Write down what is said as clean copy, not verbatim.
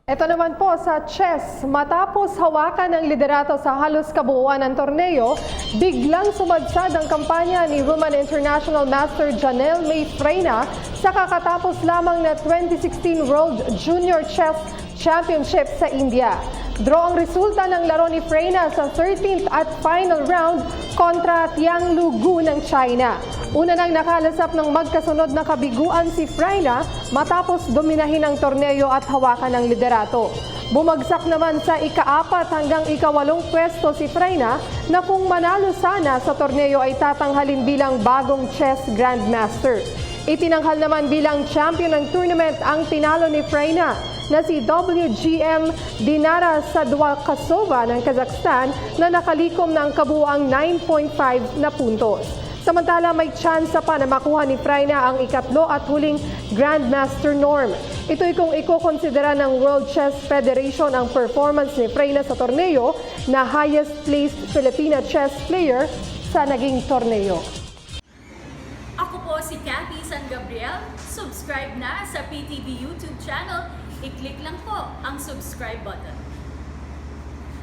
Ito naman po sa chess, matapos hawakan ng liderato sa halos kabuuan ng torneo, biglang sumadsad ang kampanya ni Women International Master Janelle May Freina sa kakatapos lamang na 2016 World Junior Chess Championship sa India. Draw ang resulta ng laro ni Freina sa 13th at final round kontra Tiang Lugu ng China. Una nang nakalasap ng magkasunod na kabiguan si Freina matapos dominahin ang torneo at hawakan ng liderato. Bumagsak naman sa ika-4 hanggang ika-8 pwesto si Freina na kung manalo sana sa torneo ay tatanghalin bilang bagong chess grandmaster. Itinanghal naman bilang champion ng tournament ang tinalo ni Freina na si WGM Dinara Sadwakasova ng Kazakhstan na nakalikom ng kabuuang 9.5 na puntos. Samantala may tsansa pa na makuha ni Freina ang ikatlo at huling Grandmaster norm. Ito'y kung ikokonsidera ng World Chess Federation ang performance ni Freina sa torneo na highest placed Filipina chess player sa naging torneo. Ako po si Cathy San Gabriel. Subscribe na sa PTV YouTube channel. I-click lang po ang subscribe button.